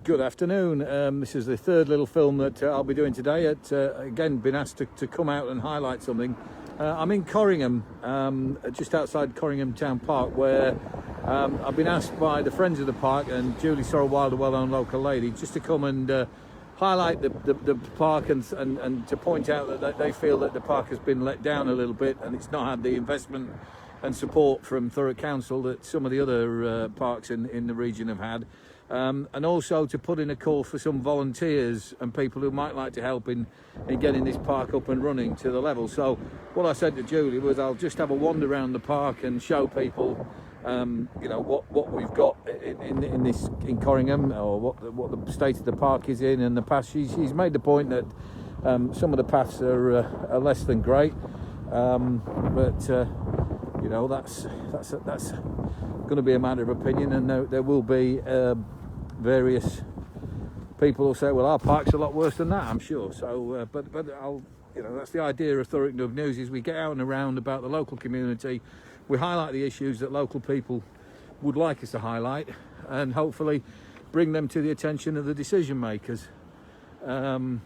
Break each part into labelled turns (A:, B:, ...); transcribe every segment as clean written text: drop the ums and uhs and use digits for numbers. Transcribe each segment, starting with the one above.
A: Good afternoon. This is the third little film that I'll be doing today. Again, been asked to come out and highlight something. I'm in Corringham, just outside Corringham Town Park, where I've been asked by the friends of the park and Julie Sorrell-Wilder, well-known local lady, just to come and highlight the park and to point out that they feel that the park has been let down a little bit and it's not had the investment and support from Thurrock Council that some of the other parks in the region have had. And also to put in a call for some volunteers and people who might like to help in getting this park up and running to the level. So what I said to Julie was I'll just have a wander around the park and show people what we've got in Corringham, or what the state of the park is in the past. She's made the point that some of the paths are less than great, but that's going to be a matter of opinion, and there will be various people who say, well, our park's a lot worse than that, I'm sure. So but I'll, that's the idea of Thurrock Nub News, is we get out and around about the local community, we highlight the issues that local people would like us to highlight, and hopefully bring them to the attention of the decision makers. So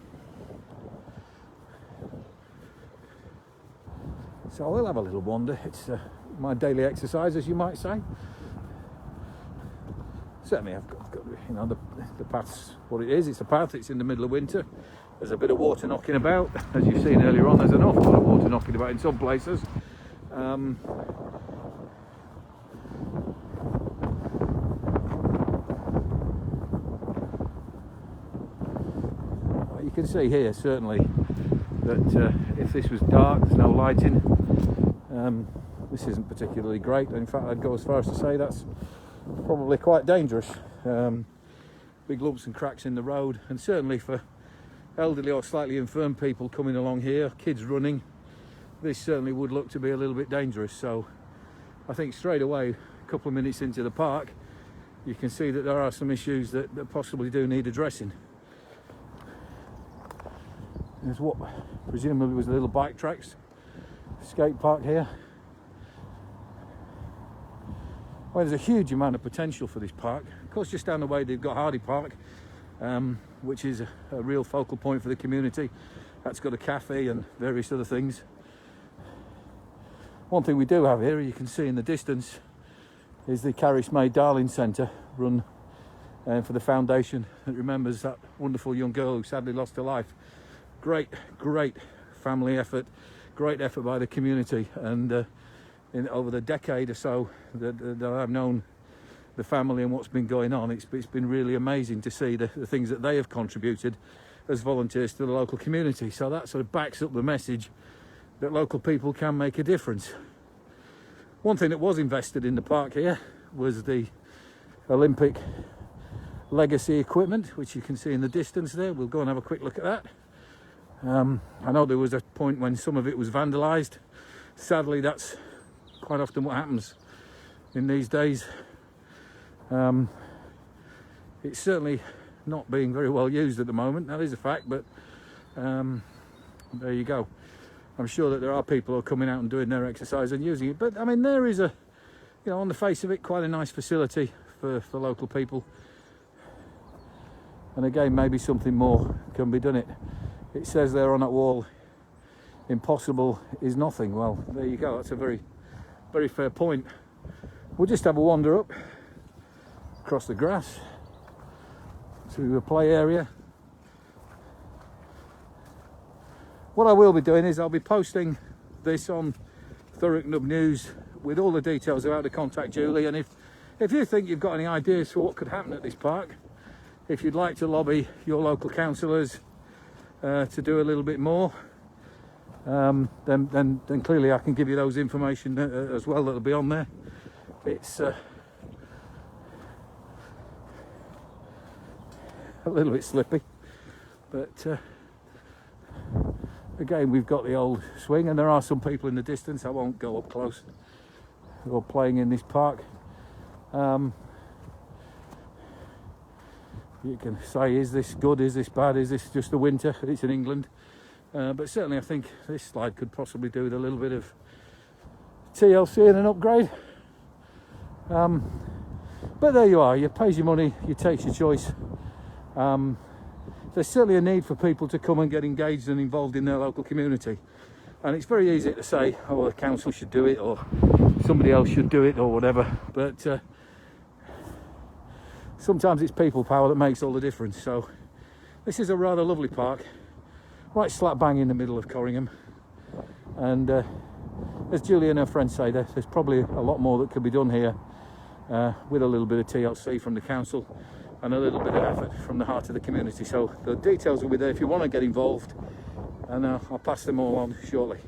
A: we'll have a little wander. It's my daily exercise, as you might say. Certainly I've got the path's what it is. It's a path. It's in the middle of winter. There's a bit of water knocking about, as you've seen earlier on. There's an awful lot of water knocking about in some places. You can see here certainly that if this was dark, there's no lighting. This isn't particularly great. In fact, I'd go as far as to say that's probably quite dangerous. Big lumps and cracks in the road, and certainly for elderly or slightly infirm people coming along here, kids running, this certainly would look to be a little bit dangerous. So I think straight away, a couple of minutes into the park, you can see that there are some issues that possibly do need addressing. There's what presumably was the little bike tracks, skate park here. Well, there's a huge amount of potential for this park. Of course, just down the way they've got Hardy Park, which is a real focal point for the community. That's got a cafe and various other things. One thing we do have here, you can see in the distance, is the Carrish May Darling Centre, run for the foundation that remembers that wonderful young girl who sadly lost her life. Great family effort, great effort by the community, and over the decade or so that I've known the family and what's been going on, it's been really amazing to see the things that they have contributed as volunteers to the local community. So that sort of backs up the message that local people can make a difference. One thing that was invested in the park here was the Olympic legacy equipment, which you can see in the distance there. We'll go and have a quick look at that. I know there was a point when some of it was vandalised. Sadly, that's quite often what happens in these days. It's certainly not being very well used at the moment, that is a fact, but there you go. I'm sure that there are people who are coming out and doing their exercise and using it, but I mean, there is on the face of it, quite a nice facility for local people, and again, maybe something more can be done. It says there on that wall, impossible is nothing. Well, there you go. That's a very fair point. We'll just have a wander up across the grass to the play area. What I will be doing is I'll be posting this on Thurrock Nub News with all the details of how to contact Julie, and if you think you've got any ideas for what could happen at this park, if you'd like to lobby your local councillors to do a little bit more, then clearly I can give you those information as well that'll be on there. It's a little bit slippy, but again, we've got the old swing, and there are some people in the distance. I won't go up close, who are playing in this park. You can say, is this good, is this bad, is this just the winter? It's in England. But certainly I think this slide could possibly do with a little bit of TLC and an upgrade. But there you are, you pays your money, you takes your choice. There's certainly a need for people to come and get engaged and involved in their local community. And it's very easy to say, oh, the council should do it, or somebody else should do it, or whatever. But sometimes it's people power that makes all the difference. So this is a rather lovely park, right slap bang in the middle of Corringham. And as Julie and her friends say, there's probably a lot more that could be done here with a little bit of TLC from the council and a little bit of effort from the heart of the community. So the details will be there if you want to get involved, and I'll pass them all on shortly.